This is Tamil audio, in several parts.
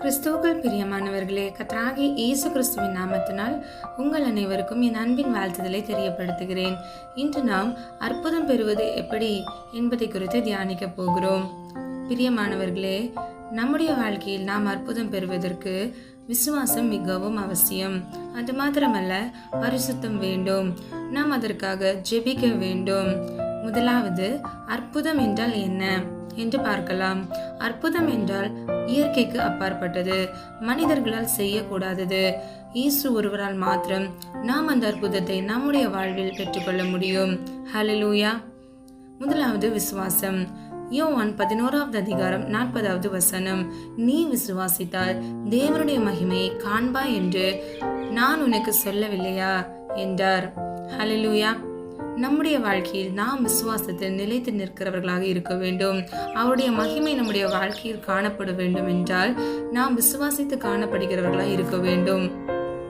கிறிஸ்துவுக்குள் பிரியமானவர்களே, கர்த்தராகிய இயேசு கிறிஸ்துவின் நாமத்தினால் உங்கள் அனைவருக்கும் என் அன்பின் வாழ்த்துதலை தெரியப்படுத்துகிறேன். இன்று நாம் அற்புதம் பெறுவது எப்படி என்பதை குறித்து தியானிக்க போகிறோம். பிரியமானவர்களே, நம்முடைய வாழ்க்கையில் நாம் அற்புதம் பெறுவதற்கு விசுவாசம் மிகவும் அவசியம். அது மாத்திரமல்ல, பரிசுத்தம் வேண்டும். நாம் அதற்காக ஜெபிக்க வேண்டும். முதலாவது, அற்புதம் என்றால் என்ன என்று பார்க்கலாம். அற்புதம் என்றால் இயற்கைக்கு அப்பாற்பட்டது, மனிதர்களால் செய்யக்கூடாதது. இயேசு ஒருவரால் மாத்திரம் நாம் அந்த அற்புதத்தை நம்முடைய வாழ்வில் பெற்றுக்கொள்ள முடியும். ஹல்லேலூயா. முதலாவது விசுவாசம். யோவான் 11வது அதிகாரம் 40வது வசனம், நீ விசுவாசித்தால் தேவனுடைய மகிமையை காண்பாய் என்று நான் உனக்கு சொல்லவில்லையா என்றார். ஹல்லேலூயா. நம்முடைய வாழ்க்கையில் நாம் விசுவாசத்தில் நிலைத்து நிற்கிறவர்களாக இருக்க வேண்டும். அவருடைய மகிமை நம்முடைய வாழ்க்கையில் காணப்பட வேண்டும் என்றால் நாம் விசுவாசித்து காணப்படுகிறவர்களாக இருக்க வேண்டும்.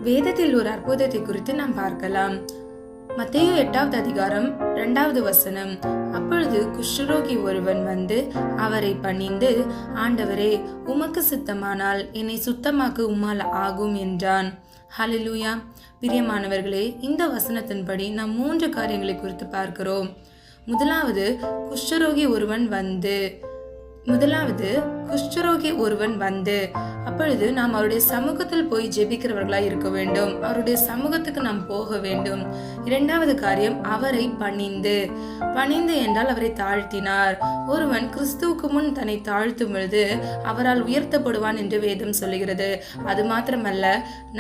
வேதத்தில் ஒரு அற்புதத்தை குறித்து நாம் பார்க்கலாம். மத்தேயு 8வது அதிகாரம் 2வது வசனம், அப்பொழுது குஷ்டரோகி ஒருவன் வந்து அவரை பணிந்து, ஆண்டவரே, உமக்கு சித்தமானால் என்னை சுத்தமாக்க உம்மால் ஆகும் என்றான். ஹல்லேலூயா. பிரியமானவர்களே, இந்த வசனத்தின்படி நாம் 3 காரியங்களை குறித்து பார்க்கிறோம். முதலாவது, குஷ்டரோகி ஒருவன் வந்து அப்பொழுது நாம் அவருடைய சமூகத்தில் போய் ஜெபிக்கிறவர்களாய் இருக்க வேண்டும். அவருடைய சமூகத்துக்கு நாம் போக வேண்டும். இரண்டாவது காரியம், அவரை பணிந்து என்றால் அவரை தாழ்த்தினார். ஒருவன் கிறிஸ்துவுக்கு முன் தன்னை தாழ்த்தும் பொழுது அவரால் உயர்த்தப்படுவான் என்று வேதம் சொல்லுகிறது. அது மாத்திரமல்ல,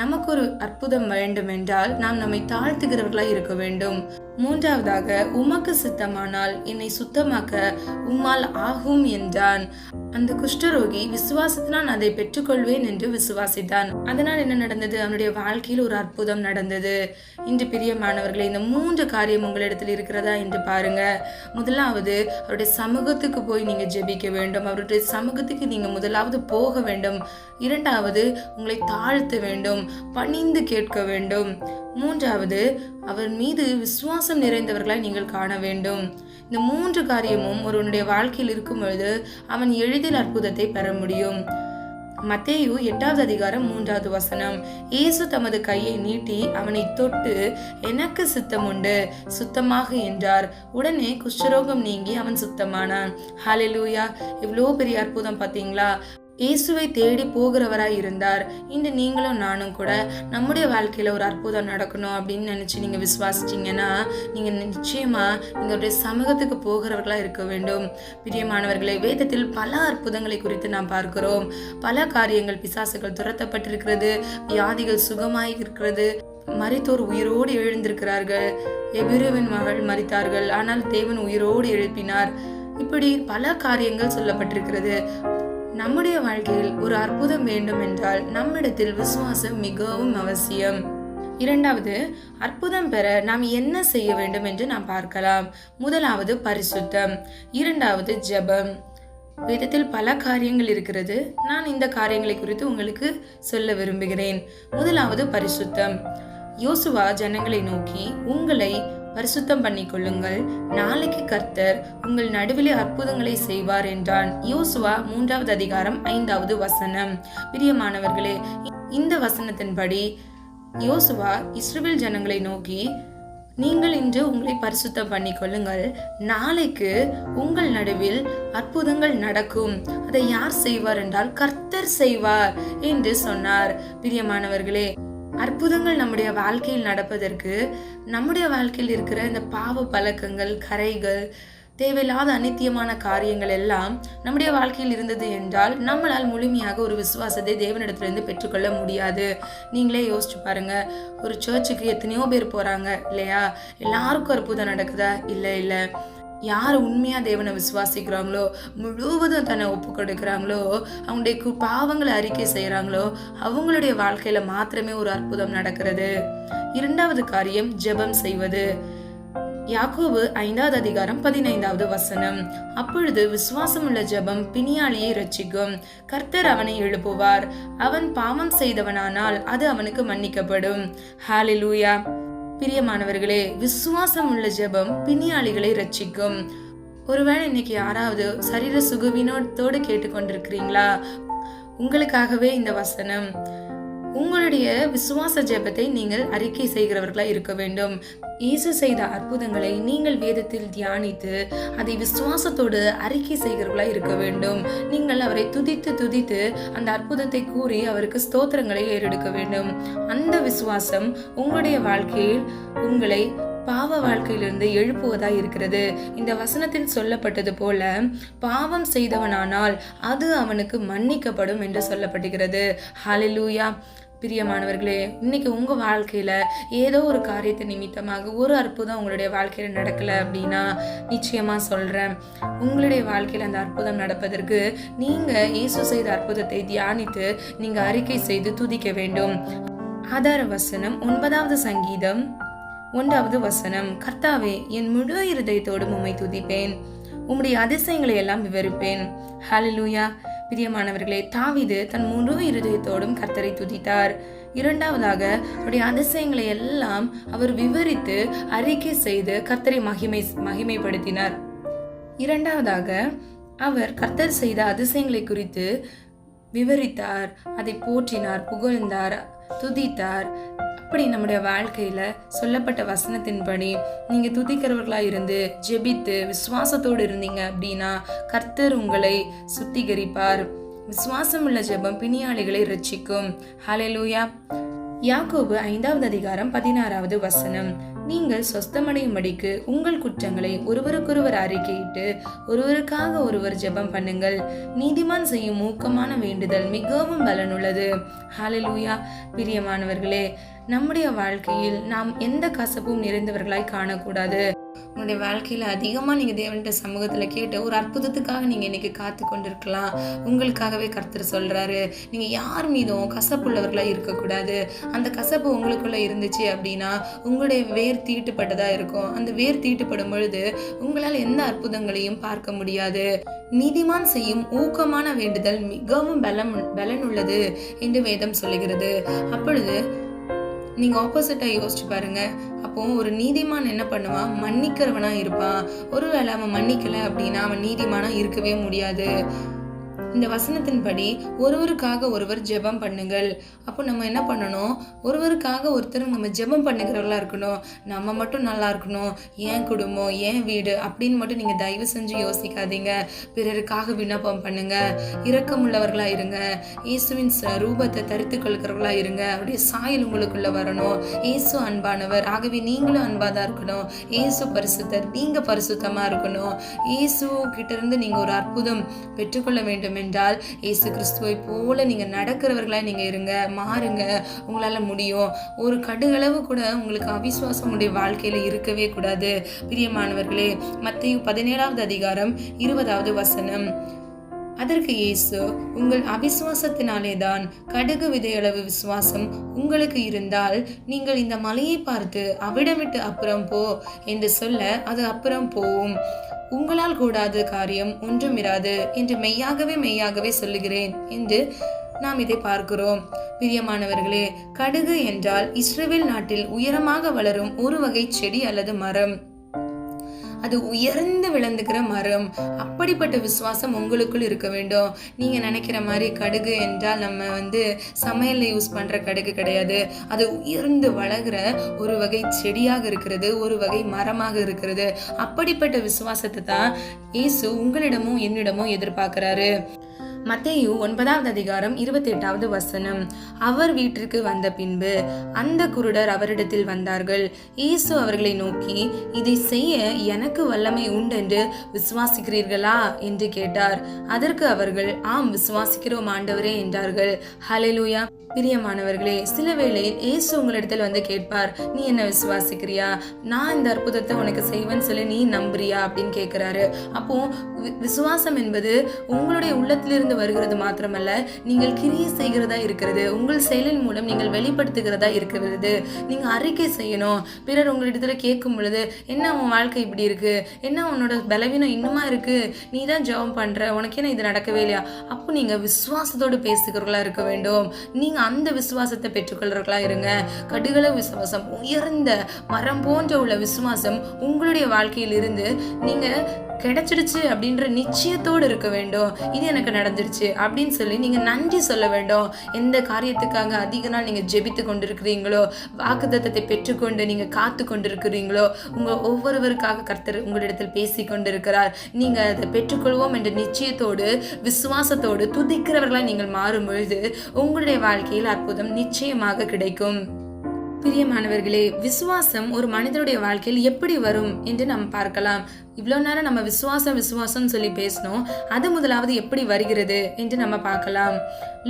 நமக்கு ஒரு அற்புதம் வேண்டும் என்றால் நாம் நம்மை தாழ்த்துகிறவர்களாய் இருக்க வேண்டும். மூன்றாவதாக, உமக்கு சித்தமானால் என்னை சுத்தமாக்க உம்மால் ஆகும் என்றான். அந்த குஷ்டரோகி விசுவாசத்தினால் அதை பெற்றுக்கொள்வேன் என்று விசுவாசித்தான். அதனால் என்ன நடந்தது? அவனுடைய வாழ்க்கையில் ஒரு அற்புதம் நடந்தது. இன்று பிரியமானவர்களே, இந்த 3 காரியம் உங்களிடத்தில் இருக்கிறதா என்று பாருங்க. முதலாவது, அவருடைய சமூகத்துக்கு போய் நீங்க ஜெபிக்க வேண்டும். அவருடைய சமூகத்துக்கு நீங்க முதலாவது போக வேண்டும். இரண்டாவது, உங்களை தாழ்த்த வேண்டும், பணிந்து கேட்க வேண்டும். மூன்றாவது, அவர் மீது விசுவாசம் நிறைந்தவர்களாய் நீங்கள் காண வேண்டும். இந்த 3 காரியமும் ஒருவனுடைய வாழ்க்கையில் இருக்கும் பொழுது அவன் எளிதில் அற்புதத்தை பெற முடியும். மத்தேயு 8வது அதிகாரம் 3வது வசனம், இயேசு தமது கையை நீட்டி அவனை தொட்டு, எனக்கு சித்தம் உண்டு, சுத்தமாக என்றார். உடனே குஷ்டரோகம் நீங்கி அவன் சுத்தமானான். ஹல்லேலூயா. இவ்வளோ பெரிய அற்புதம் பார்த்தீங்களா? இயேசுவை தேடி போகிறவராய் இருந்தார். இன்று நீங்களும் நானும் கூட நம்முடைய வாழ்க்கையில ஒரு அற்புதம் நடக்கணும் அப்படின்னு நினைச்சு நீங்க விசுவாசிச்சீங்கன்னா நீங்க நிச்சயமா நீங்களுடைய சமூகத்துக்கு போகிறவர்களா இருக்க வேண்டும். பிரியமானவர்களை, வேதத்தில் பல அற்புதங்களை குறித்து நாம் பார்க்கிறோம். பல காரியங்கள், பிசாசுகள் துரத்தப்பட்டிருக்கிறது, வியாதிகள் சுகமாய் இருக்கிறது, மரித்தோர் உயிரோடு எழுந்திருக்கிறார்கள். எபிரேவின் மகள் மரித்தார்கள், ஆனால் தேவன் உயிரோடு எழுப்பினார். இப்படி பல காரியங்கள் சொல்லப்பட்டிருக்கிறது. நம்முடைய வாழ்க்கையில் ஒரு அற்புதம் வேண்டும் என்றால் நம்மிடத்தில் விசுவாசம் மிகவும் அவசியம். இரண்டாவது, அற்புதம் பெற நாம் என்ன செய்ய வேண்டும் என்று நாம் பார்க்கலாம். முதலாவது பரிசுத்தம், இரண்டாவது ஜெபம். வேதத்தில் பல காரியங்கள் இருக்கிறது. நான் இந்த காரியங்களை குறித்து உங்களுக்கு சொல்ல விரும்புகிறேன். முதலாவது பரிசுத்தம். யோசுவா ஜனங்களை நோக்கி, உங்களை பரிசுத்தம் பண்ணிக்கொள்ளுங்கள், நாளைக்கு கர்த்தர் உங்கள் நடுவிலே அற்புதங்களை செய்வார் என்றான். யோசுவா 3வது அதிகாரம் 5வது வசனம். பிரியமானவர்களே, இந்த வசனத்தின்படி யோசுவா இஸ்ரவேல் ஜனங்களை நோக்கி, நீங்கள் இன்று உங்களை பரிசுத்தம் பண்ணிக்கொள்ளுங்கள், நாளைக்கு உங்கள் நடுவில் அற்புதங்கள் நடக்கும். அதை யார் செய்வார் என்றால் கர்த்தர் செய்வார் என்று சொன்னார். பிரியமானவர்களே, அற்புதங்கள் நம்முடைய வாழ்க்கையில் நடப்பதற்கு நம்முடைய வாழ்க்கையில் இருக்கிற இந்த பாவ பழக்கங்கள், கரைகள், தேவையில்லாத அநித்தியமான காரியங்கள் எல்லாம் நம்முடைய வாழ்க்கையில் இருந்தது என்றால் நம்மளால் முழுமையாக ஒரு விசுவாசத்தை தேவனிடத்திலிருந்து பெற்றுக்கொள்ள முடியாது. நீங்களே யோசிச்சு பாருங்க. ஒரு சர்ச்சுக்கு எத்தனையோ பேர் போறாங்க இல்லையா? எல்லாருக்கும் அற்புதம் நடக்குதா? இல்லை. யார் உண்மையா தேவனை விசுவாசிக்கிறாங்களோ, முழுவதும் தன்னை ஒப்பு கொடுக்கிறாங்களோ, அவங்களுடைய பாவங்களை அறிக்கை செய்யறாங்களோ, அவங்களுடைய வாழ்க்கையில மாத்திரமே ஒரு அற்புதம் நடக்கிறது. இரண்டாவது காரியம், ஜெபம் செய்வது. யாக்கோபு 5வது அதிகாரம் 15வது வசனம், அப்பொழுது விசுவாசமுள்ள ஜெபம் பிணியாளியை இரட்சிக்கும், கர்த்தர் அவனை எழுப்புவார், அவன் பாவம் செய்தவனானால் அது அவனுக்கு மன்னிக்கப்படும். ஹல்லேலூயா. பிரியமானவர்களே, விசுவாசம் உள்ள ஜெபம் பிணியாளிகளை ரட்சிக்கும். ஒருவேளை இன்னைக்கு யாராவது சரீர சுகவீனத்தோடு கேட்டுக்கொண்டிருக்கிறீங்களா? உங்களுக்காகவே இந்த வசனம். உங்களுடைய விசுவாச ஜெபத்தை நீங்கள் அறிக்கை செய்கிறவர்களாய் இருக்க வேண்டும். இயேசு செய்த அற்புதங்களை நீங்கள் வேதத்தில் தியானித்து அதை விசுவாசத்தோடு அறிக்கை செய்கிறவர்களாய் இருக்க வேண்டும். நீங்கள் அவரை துதித்து துதித்து அந்த அற்புதத்தை கூறி அவருக்கு ஸ்தோத்திரங்களை ஏறெடுக்க வேண்டும். அந்த விசுவாசம் உங்களுடைய வாழ்க்கையில் உங்களை பாவ வாழ்க்கையிலிருந்து எழுப்புவதாய் இருக்கிறது. இந்த வசனத்தில் சொல்லப்பட்டது போல பாவம் செய்தவனானால் அது அவனுக்கு மன்னிக்கப்படும் என்று சொல்லப்படுகிறது. ஹல்லேலூயா. பிரியமானவர்களே, இன்னைக்கு உங்க வாழ்க்கையில ஏதோ ஒரு காரியத்தை நிமித்தமாக ஒரு அற்புதம் உங்களுடைய வாழ்க்கையில நடக்கல அப்படின்னா நிச்சயமா சொல்றேன், உங்களுடைய வாழ்க்கையில அந்த அற்புதம் நடப்பதற்கு நீங்க இயேசு செய்த அற்புதத்தை தியானித்து நீங்க அறிக்கை செய்து துதிக்க வேண்டும். ஆதார வசனம் 9வது சங்கீதம் 1வது வசனம். கர்த்தாவே, என் முழு இருதயத்தோடும் உம்மை துதிப்பேன், உம்முடைய அதிசயங்களை எல்லாம் விவரிப்பேன். ஹல்லேலூயா. பிரியமானவர்களே, தாவீது தன் முழு இருதயத்தோடும் கர்த்தரை துதித்தார். இரண்டாவதாக அவருடைய அதிசயங்களை எல்லாம் அவர் விவரித்து அறிக்கை செய்து கர்த்தரை மகிமைப்படுத்தினார். இரண்டாவதாக அவர் கர்த்தர் செய்த அதிசயங்களை குறித்து விவரித்தார், அதை போற்றினார், புகழ்ந்தார், துதித்தார். அப்படி நம்முடைய வாழ்க்கையில சொல்லப்பட்ட வசனத்தின்படி நீங்க துதிக்கிறவர்களா இருந்து ஜெபித்து விசுவாசத்தோடு இருந்தீங்க அப்படின்னா கர்த்தர் உங்களை சுத்திகரிப்பார். விசுவாசம் உள்ள ஜெபம் பிணியாளிகளை ரட்சிக்கும். ஹல்லேலூயா. யாக்கோபு 5வது அதிகாரம் 16வது வசனம். நீங்கள் சொஸ்தமடையும்படிக்கு உங்கள் குற்றங்களை ஒருவருக்கொருவர் அறிக்கையிட்டு ஒருவருக்காக ஒருவர் ஜெபம் பண்ணுங்கள். நீதிமான் செய்யும் ஊக்கமான வேண்டுதல் மிகவும் பலனுள்ளது. ஹல்லேலூயா. பிரியமானவர்களே, நம்முடைய வாழ்க்கையில் நாம் எந்த கசப்பும் நிறைந்தவர்களாய் காணக்கூடாது. உங்களுடைய வாழ்க்கையில அதிகமா நீங்க தேவன்கிட்ட சமூகத்துல கேட்ட ஒரு அற்புதத்துக்காக நீங்க இன்னைக்கு காத்து கொண்டிருக்கலாம். உங்களுக்காகவே கர்த்தர் சொல்றாரு, நீங்க யார் மீதும் கசப்புள்ளவர்களா இருக்கக்கூடாது. அந்த கசப்பு உங்களுக்குள்ள இருந்துச்சு அப்படின்னா உங்களுடைய வேர் தீட்டுப்பட்டதா இருக்கும். அந்த வேர் தீட்டுப்படும் பொழுது உங்களால் எந்த அற்புதங்களையும் பார்க்க முடியாது. நீதிமான் செய்யும் ஊக்கமான வேண்டுதல் மிகவும் பலனுள்ளது என்று வேதம் சொல்லுகிறது. அப்பொழுது நீங்க ஆப்போசிட்டா யோசிச்சு பாருங்க. அப்போ ஒரு நீதிமான் என்ன பண்ணுவான்? மன்னிக்கிறவனா இருப்பான். ஒருவேளை அவன் மன்னிக்கல அப்படின்னா அவன் நீதிமானா இருக்கவே முடியாது. இந்த வசனத்தின்படி ஒருவருக்காக ஒருவர் ஜெபம் பண்ணுங்கள். அப்போ நம்ம என்ன பண்ணணும்? ஒருவருக்காக ஒருத்தர் நம்ம ஜெபம் பண்ணுகிறவர்களா இருக்கணும். நம்ம மட்டும் நல்லா இருக்கணும், ஏன் குடும்பம், ஏன் வீடு அப்படின்னு மட்டும் நீங்க தயவு செஞ்சு யோசிக்காதீங்க. பிறருக்காக விண்ணப்பம் பண்ணுங்க. இரக்கமுள்ளவர்களா இருங்க. இயேசுவின் ரூபத்தை தரித்து கொள்கிறவர்களா இருங்க. அவருடைய சாயல் உங்களுக்குள்ள வரணும். இயேசு அன்பானவர், ஆகவே நீங்களும் அன்பாதான் இருக்கணும். இயேசு பரிசுத்தர், நீங்க பரிசுத்தமா இருக்கணும். இயேசு கிட்ட இருந்து நீங்க ஒரு அற்புதம் பெற்றுக்கொள்ள வேண்டும் என்றால் இயேசு கிறிஸ்துவை போல நீங்க நடக்கிறவர்களா நீங்க இருங்க, மாறுங்க. உங்களால முடியும். ஒரு கடுகளவு கூட உங்களுக்கு அவிசுவாசம் உங்களுடைய வாழ்க்கையில இருக்கவே கூடாது. பிரியமானவர்களே, மத்தேயு 17வது அதிகாரம் 20வது வசனம். அதற்கு இயேசு, உங்கள் அவிசுவாசத்தினாலேதான், கடுகு விதையளவு விசுவாசம் உங்களுக்கு இருந்தால் நீங்கள் இந்த மலையை பார்த்து அவிடம் விட்டு அப்புறம் போ என்று சொல்ல அது அப்புறம் போவும். உங்களால் கூடாத காரியம் ஒன்றும் இராது என்று மெய்யாகவே சொல்லுகிறேன் என்று நாம் இதை பார்க்கிறோம். பிரியமானவர்களே, கடுகு என்றால் இஸ்ரவேல் நாட்டில் உயரமாக வளரும் ஒரு வகை செடி அல்லது மரம். அது உயர்ந்து விளந்துக்கிற மரம். அப்படிப்பட்ட விசுவாசம் உங்களுக்குள் இருக்க வேண்டும். நீங்க நினைக்கிற மாதிரி கடுகு என்றால் நம்ம சமையல்ல யூஸ் பண்ற கடுகு கிடையாது. அது உயர்ந்து வளர்கிற ஒரு வகை செடியாக இருக்கிறது, ஒரு வகை மரமாக இருக்கிறது. அப்படிப்பட்ட விசுவாசத்தை தான் இயேசு உங்களிடமும் என்னிடமும் எதிர்பார்க்கிறாரு. மத்தேயு 9வது அதிகாரம் 28வது வசனம். அவர் வீட்டிற்கு வந்த பின்பு அந்த குருடர் அவரிடத்தில் வந்தார்கள். இயேசு அவர்களை நோக்கி, இதை செய்ய எனக்கு வல்லமை உண்டென்று விசுவாசிக்கிறீர்களா என்று கேட்டார். அதற்கு அவர்கள், ஆம், விசுவாசிக்கிறோம் ஆண்டவரே என்றார்கள். ஹல்லேலூயா. பிரியமானவர்களே, சில வேளையில் இயேசு உங்களிடத்தில் கேட்பார், நீ என்ன விசுவாசிக்கிறியா? நான் இந்த அற்புதத்தை உனக்கு செய்வேன்னு சொல்லி நீ நம்புறியா அப்படின்னு கேட்கிறாரு. அப்போ விசுவாசம் என்பது உங்களுடைய உள்ளத்திலிருந்து வருகிறது மாத்திரமல்ல, நீங்கள் கிரியை செய்கிறதா இருக்கிறது. உங்கள் செயலின் மூலம் நீங்கள் வெளிப்படுத்துகிறதா இருக்கிறது. நீங்க அறிக்கை செய்யணும். பிறர் உங்களிடத்துல கேட்கும் பொழுது, என்ன உன் வாழ்க்கை இப்படி இருக்கு, என்ன உன்னோட பலவீனம் இன்னுமா இருக்கு, நீ தான் ஜெபம் பண்ற, உனக்கு என்ன இது நடக்கவே இல்லையா? அப்போ நீங்க விசுவாசத்தோடு பேசுகிறவர்களா இருக்க வேண்டும். நீங்க அந்த விசுவாசத்தை பெற்றுக்கொள்றவர்களா இருங்க. கடுகள விசுவாசம், உயர்ந்த மரம் போன்ற உள்ள விசுவாசம் உங்களுடைய வாழ்க்கையில் இருந்து நீங்க கிடைச்சிடுச்சு அப்படின்ற நிச்சயத்தோடு இருக்க வேண்டும். இது எனக்கு நடந்துருச்சு அப்படின்னு சொல்லி நீங்க நன்றி சொல்ல வேண்டும். எந்த காரியத்துக்காக அதிக நாள் நீங்க ஜெபித்து கொண்டிருக்கிறீங்களோ, வாக்குத்தத்தத்தை பெற்றுக்கொண்டு நீங்க காத்து கொண்டிருக்கிறீங்களோ, உங்க ஒவ்வொருவருக்காக கர்த்தர் உங்களிடத்தில் பேசி கொண்டிருக்கிறார். நீங்க அதை பெற்றுக்கொள்வோம் என்ற நிச்சயத்தோடு விசுவாசத்தோடு துதிக்கிறவர்களாய் நீங்கள் மாறும் பொழுது உங்களுடைய வாழ்க்கையில் அற்புதம் நிச்சயமாக கிடைக்கும். பிரியமானவர்களே, விசுவாசம் ஒரு மனிதனுடைய வாழ்க்கையில் எப்படி வரும் என்று நம்ம பார்க்கலாம். இவ்வளோ நேரம் நம்ம விசுவாசம் சொல்லி பேசணும். அது முதலாவது எப்படி வருகிறது என்று நம்ம பார்க்கலாம்.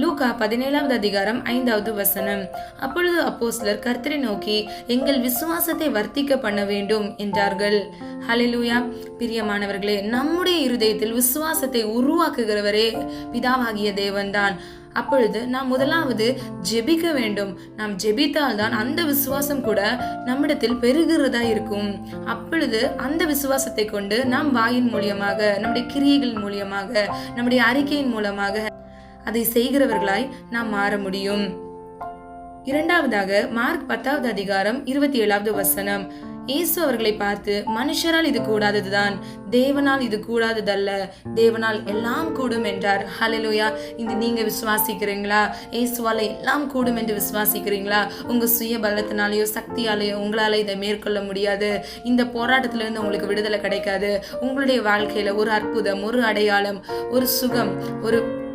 லூக்கா 17வது அதிகாரம் 5வது வசனம். அப்பொழுது அப்போஸ்தலர் கர்த்தரை நோக்கி எங்கள் விசுவாசத்தை வர்த்திக்க பண்ண வேண்டும் என்றார்கள். ஹல்லேலூயா. பிரியமானவர்களே, நம்முடைய இருதயத்தில் விசுவாசத்தை உருவாக்குகிறவரே பிதாவாகிய தேவன்தான். அப்பொழுது நாம் முதலாவது ஜெபிக்க வேண்டும். நாம் ஜெபித்தால்தான் அந்த விசுவாசம் கூட நம்மிடத்தில் பெருகிறதா இருக்கும். அப்பொழுது அந்த விசுவாசத்தை கொண்டு நாம் வாயின் மூலியமாக, நம்முடைய கிரியைகள் மூலியமாக, நம்முடைய அறிக்கையின் மூலமாக அதை செய்கிறவர்களாய் நாம் மாற முடியும். இரண்டாவதாக மார்க் 10வது அதிகாரம் 27வது வசனம். இயேசு அவர்களை பார்த்து, மனுஷரால் இது கூடாததுதான், தேவனால் இது கூடாததல்ல, தேவனால் எல்லாம் கூடும் என்றார். ஹல்லேலூயா. இது நீங்க விசுவாசிக்கிறீங்களா? இயேசுவால எல்லாம் கூடும் என்று விசுவாசிக்கிறீங்களா? உங்க சுய பலத்தினாலேயோ சக்தியாலேயோ உங்களால இதை மேற்கொள்ள முடியாது. இந்த போராட்டத்திலிருந்து உங்களுக்கு விடுதலை கிடைக்காது. உங்களுடைய வாழ்க்கையில ஒரு அற்புதம், ஒரு அடையாளம், ஒரு சுகம்,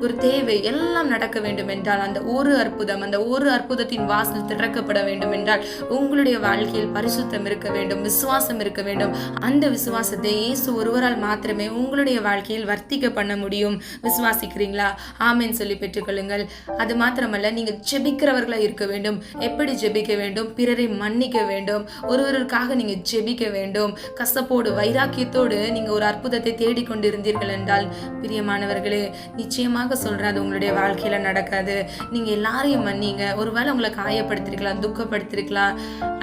ஒரு தேவை எல்லாம் நடக்க வேண்டும் என்றால், அந்த ஒரு அற்புதம், அந்த ஒரு அற்புதத்தின் வாசல் திறக்கப்பட வேண்டும் என்றால் உங்களுடைய வாழ்க்கையில் பரிசுத்தம் இருக்க வேண்டும், விசுவாசம் இருக்க வேண்டும். அந்த விசுவாசத்தை இயேசு ஒருவரால் மாத்திரமே உங்களுடைய வாழ்க்கையில் வர்த்திக்க பண்ண முடியும். விசுவாசிக்கிறீங்களா? ஆமென் சொல்லி பெற்றுக்கொள்ளுங்கள். அது மாத்திரமல்ல, நீங்க ஜெபிக்கிறவர்களா இருக்க வேண்டும். எப்படி ஜெபிக்க வேண்டும்? பிறரை மன்னிக்க வேண்டும். ஒருவருக்காக நீங்க ஜெபிக்க வேண்டும். கசப்போடு, வைராக்கியத்தோடு நீங்க ஒரு அற்புதத்தை தேடிக்கொண்டிருந்தீர்கள் என்றால், பிரியமானவர்களே, நிச்சயமாக சொல்றேன், அது உங்களுடைய வாழ்க்கையில நடக்காது. நீங்க எல்லாரையும் மன்னிங்க. ஒருவேளை உங்களை காயப்படுத்திருக்கலாம், துக்கப்படுத்திருக்கலாம்,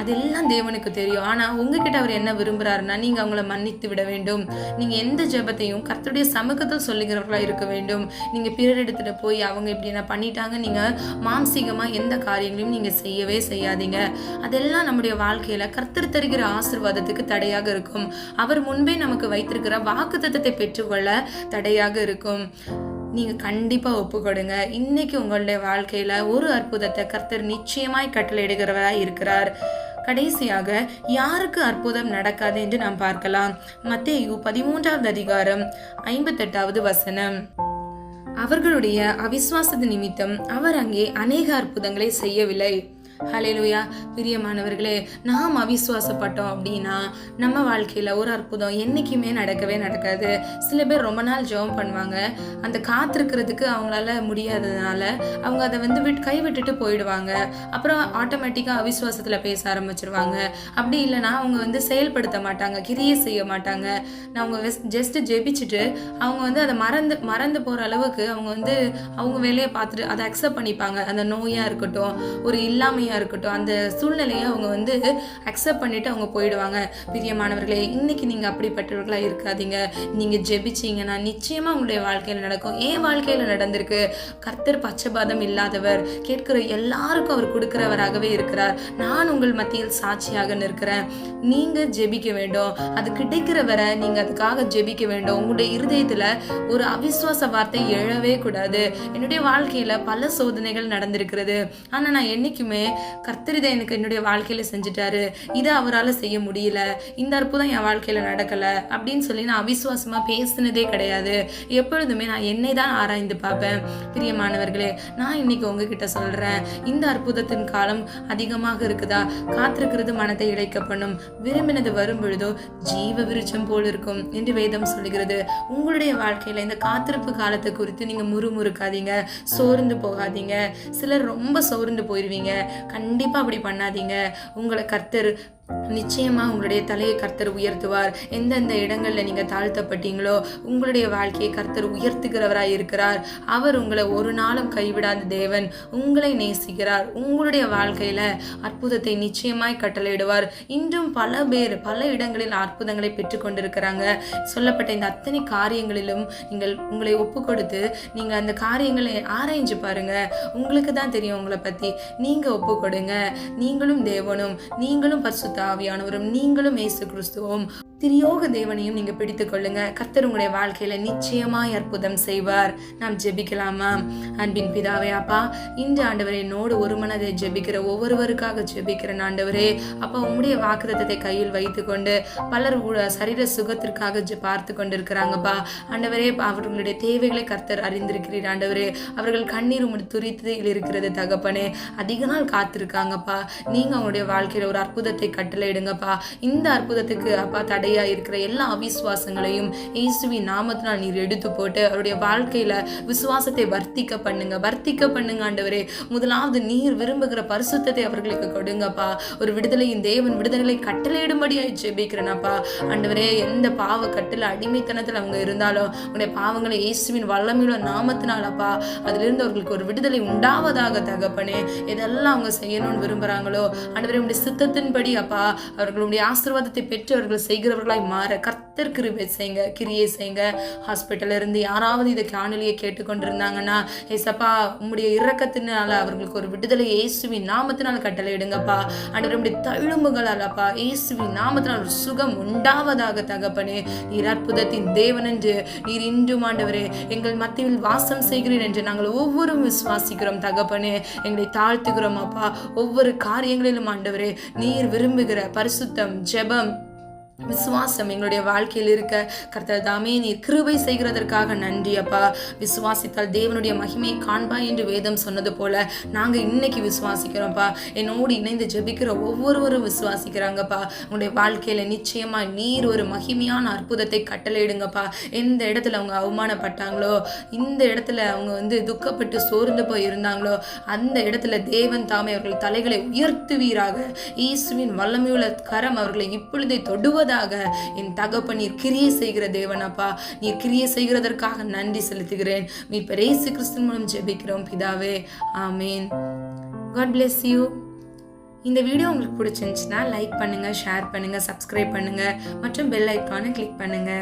அதெல்லாம் தேவனுக்கு தெரியும். ஆனா உங்ககிட்ட அவர் என்ன விரும்புறாருன்னா, நீங்க அவங்கள மன்னித்து விட வேண்டும். நீங்க எந்த ஜெபத்தையும் கர்த்தருடைய சமூகத்தில் சொல்லுகிறவர்களா இருக்க வேண்டும். நீங்க பிறர் எடுத்துட்டு போய் அவங்க இப்படி என்ன பண்ணிட்டாங்க, நீங்க மாம்சீகமா எந்த காரியங்களையும் நீங்க செய்யவே செய்யாதீங்க. அதெல்லாம் நம்முடைய வாழ்க்கையில கர்த்தர் தருகிற ஆசீர்வாதத்துக்கு தடையாக இருக்கும். அவர் முன்பே நமக்கு வைத்திருக்கிற வாக்குத்தத்தத்தை பெற்றுக்கொள்ள தடையாக இருக்கும். நீங்க கண்டிப்பா ஒப்பு கொடுங்க. இன்னைக்கு உங்களுடைய வாழ்க்கையில ஒரு அற்புதத்தை கர்த்தர் நிச்சயமாய் கட்டளையிடுகிறவராய் இருக்கிறார். கடைசியாக யாருக்கு அற்புதம் நடக்காது என்று நாம் பார்க்கலாம். மத்தேயு 13வது அதிகாரம் 58வது வசனம். அவர்களுடைய அவிசுவாசத்து நிமித்தம் அவர் அங்கே அநேக அற்புதங்களை செய்யவில்லை. ஹல்லேலூயா. பிரியமானவர்களே, நாம் அவிசுவாசப்பட்டோம் அப்படின்னா நம்ம வாழ்க்கையில ஒரு அற்புதம் என்னைக்குமே நடக்கவே நடக்காது. சில பேர் ரொம்ப நாள் ஜெபம் பண்ணுவாங்க, அந்த காத்திருக்கிறதுக்கு அவங்களால முடியாததுனால அவங்க அதை கைவிட்டுட்டு போயிடுவாங்க. அப்புறம் ஆட்டோமேட்டிக்கா அவிசுவாசத்துல பேச ஆரம்பிச்சிருவாங்க. அப்படி இல்லைன்னா அவங்க செயல்படுத்த மாட்டாங்க, கிரியை செய்ய மாட்டாங்க. அவங்க ஜஸ்ட் ஜெபிச்சுட்டு அவங்க அதை மறந்து போற அளவுக்கு அவங்க வேலையை பார்த்துட்டு அதை அக்செப்ட் பண்ணிப்பாங்க. அந்த நோயா இருக்கட்டும், ஒரு இல்லாமை இருக்கட்டும், அந்த சூழ்நிலையை அவங்க அக்செப்ட் பண்ணிட்டு அவங்க போயிடுவாங்க. பிரியமானவர்களே, இன்னைக்கு நீங்க அப்படிப்பட்டவர்களா இருக்காதீங்க. நீங்க ஜெபிச்சீங்கன்னா நிச்சயமா உங்களுடைய வாழ்க்கையில நடக்கும். ஏன் வாழ்க்கையில நடந்திருக்கு. கர்த்தர் பட்சபாதம் இல்லாதவர், கேட்கிற எல்லாருக்கும் அவர் கொடுக்கிறவராகவே இருக்கிறார். நான் உங்கள் மத்தியில் சாட்சியாக நிற்கிறேன். நீங்க ஜெபிக்க வேண்டும். அது கிடைக்கிற வரை நீங்க அதுக்காக ஜெபிக்க வேண்டும். உங்களுடைய இருதயத்துல ஒரு அவிசுவாச வார்த்தை எழவே கூடாது. என்னுடைய வாழ்க்கையில பல சோதனைகள் நடந்திருக்கிறது. ஆனா நான் என்னைக்குமே கர்த்தர் இதை எனக்கு என்னுடைய வாழ்க்கையில செஞ்சுட்டாரு, இதை அவரால் செய்ய முடியல, இந்த அற்புதம் என் வாழ்க்கையில நடக்கல அப்படின்னு சொல்லி நான் அவிசுவாசமா பேசினதே கிடையாது. எப்பொழுதுமே நான் என்னை தான் ஆராய்ந்து பார்ப்பேன். பிரியமானவர்களே, நான் இன்னைக்கு உங்ககிட்ட சொல்றேன், இந்த அற்புதத்தின் காலம் அதிகமாக இருக்குதா? காத்திருக்கிறது மனத்தை இழைக்க பண்ணும், விரும்பினது வரும் பொழுதோ ஜீவ விருட்சம் போல் இருக்கும் என்று வேதம் சொல்லுகிறது. உங்களுடைய வாழ்க்கையில இந்த காத்திருப்பு காலத்தை குறித்து நீங்க முறுமுறுக்காதீங்க, சோர்ந்து போகாதீங்க. சிலர் ரொம்ப சோர்ந்து போயிருவீங்க. கண்டிப்பா அப்படி பண்ணாதீங்க. உங்களை கர்த்தர் நிச்சயமா உங்களுடைய தலையை கர்த்தர் உயர்த்துவார். எந்தெந்த இடங்கள்ல நீங்க தாழ்த்தப்பட்டீங்களோ உங்களுடைய வாழ்க்கையை கர்த்தர் உயர்த்துகிறவராய் இருக்கிறார். அவர் உங்களை ஒரு நாளும் கைவிடாத தேவன். உங்களை நேசிக்கிறார். உங்களுடைய வாழ்க்கையில அற்புதத்தை நிச்சயமாய் கட்டளையிடுவார். இன்றும் பல பேர் பல இடங்களில் அற்புதங்களை பெற்றுக் கொண்டிருக்கிறாங்க. சொல்லப்பட்ட இந்த அத்தனை காரியங்களிலும் நீங்கள் உங்களை ஒப்பு கொடுத்து நீங்க அந்த காரியங்களை ஆராய்ஞ்சு பாருங்க. உங்களுக்கு தான் தெரியும் உங்களை பத்தி. நீங்க ஒப்பு கொடுங்க. நீங்களும் தேவனும், நீங்களும் பரிசுத்த பரிசுத்த ஆவியானவரும் நீங்களும் இயேசு கிறிஸ்துவும் திரியோக தேவனையும் நீங்க பிடித்துக் கொள்ளுங்க. கர்த்தர் உங்களுடைய வாழ்க்கையில நிச்சயமாய் அற்புதம் செய்வார். நாம் ஜெபிக்கலாமா? அன்பின் பிதாவே அப்பா, இந்த ஆண்டவரே என்னோடு ஒரு மனதை ஜெபிக்கிற ஒவ்வொருவருக்காக ஜெபிக்கிறேன் ஆண்டவரே. அப்பா, உங்களுடைய வாக்குத்தத்தத்தை கையில் வைத்துக்கொண்டு பலர் சரீர சுகத்திற்காக பார்த்து கொண்டிருக்கிறாங்கப்பா ஆண்டவரே. அவர்களுடைய தேவைகளை கர்த்தர் அறிந்திருக்கிறீர் ஆண்டவரே. அவர்கள் கண்ணீர் உங்களுடைய துரித்தில் இருக்கிறது தகப்பனே. அதிக நாள் காத்திருக்காங்கப்பா. நீங்க அவங்களுடைய வாழ்க்கையில ஒரு அற்புதத்தை கட்டளையிடுங்கப்பா. இந்த அற்புதத்துக்கு அப்பா தடையா இருக்கிற எல்லா அவிசுவாசங்களையும் இயேசுவின் நாமத்தினால் நீர் எடுத்து போட்டு அவருடைய வாழ்க்கையில விசுவாசத்தை வர்த்திக்க பண்ணுங்க ஆண்டவரே. முதலாவது நீர் விரும்புகிற பரிசுத்தத்தை அவர்களுக்கு கொடுங்கப்பா. ஒரு விடுதலையின் தேவன் விடுதலை கட்டளையிடும்படியாய் ஜெபிக்கிறேனப்பா ஆண்டவரே. எந்த பாவ கட்டளை அடிமைத்தனத்தில் அவங்க இருந்தாலும் உங்களுடைய பாவங்களை இயேசுவின் வல்லமையுள்ள நாமத்தினாலப்பா அதிலிருந்து அவர்களுக்கு ஒரு விடுதலை உண்டாவதாக தகப்பனே. இதெல்லாம் அவங்க செய்யணும்னு விரும்புறாங்களோ ஆண்டவரே, உங்களுடைய சித்தத்தின்படி அப்பா அவர்களுடைய ஆசீர்வாதத்தை பெற்று அவர்கள் செய்கிறவர்களாய் மாற கர்த்தர் கிருபை செய்யுங்க, கிரியை செய்யுங்க. ஹாஸ்பிட்டல்ல இருந்து யாராவது இதை காணொலியை கேட்டுக்கொண்டிருந்தாங்கன்னா ஏசப்பா உம்முடைய இரக்கத்தினால அவர்களுக்கு ஒரு விடுதலை இயேசுவின் நாமத்தினால் கட்டளையிடுங்கப்பா ஆண்டவரே. உம்முடைய தழும்புகளால் அப்பா இயேசுவின் நாமத்தினால் ஒரு சுகம் உண்டாவதாக தகப்பனே. நீர் அற்புதத்தின் தேவன் என்று நீர் இன்றும் ஆண்டவரே எங்கள் மத்தியில் வாசம் செய்கிறேன் என்று நாங்கள் ஒவ்வொரும் விசுவாசிக்கிறோம் தகப்பனே. எங்களை தாழ்த்துகிறோம் அப்பா. ஒவ்வொரு காரியங்களிலும் ஆண்டவரே நீர் விரும்புகிற பரிசுத்தம், ஜெபம், விசுவாசம் எங்களுடைய வாழ்க்கையில் இருக்க கர்த்தர் தாமே நீர் கிருபை செய்கிறதற்காக நன்றி அப்பா. விசுவாசித்தால் தேவனுடைய மகிமையை காண்பாய் என்று வேதம் சொன்னது போல நாங்கள் இன்னைக்கு விசுவாசிக்கிறோம்ப்பா. என்னோடு இணைந்து ஜெபிக்கிற ஒவ்வொருவரும் விசுவாசிக்கிறாங்கப்பா. உங்களுடைய வாழ்க்கையில நிச்சயமா நீர் ஒரு மகிமையான அற்புதத்தை கட்டளையிடுங்கப்பா. எந்த இடத்துல அவங்க அவமானப்பட்டாங்களோ, இந்த இடத்துல அவங்க துக்கப்பட்டு சோர்ந்து போய் இருந்தாங்களோ, அந்த இடத்துல தேவன் தாமே அவர்கள் தலைகளை உயர்த்துவீராக. இயேசுவின் வல்லமையுள்ள கரம் அவர்களை இப்பொழுதே தொடுவது என் தகப்பன் நீர் கிரியை செய்கிற தேவனப்பா. நீர் கிரியை செய்கிறதற்காக நன்றி செலுத்துகிறேன். மீட்பர் இயேசு கிறிஸ்து மூலம் ஜெபிக்கிறோம் பிதாவே, ஆமென். God bless you. இந்த வீடியோ உங்களுக்கு பிடிச்சிருந்துச்சுன்னா லைக் பண்ணுங்க, ஷேர் பண்ணுங்க, சப்ஸ்கிரைப் பண்ணுங்க மற்றும் பெல் ஐகானை கிளிக் பண்ணுங்க.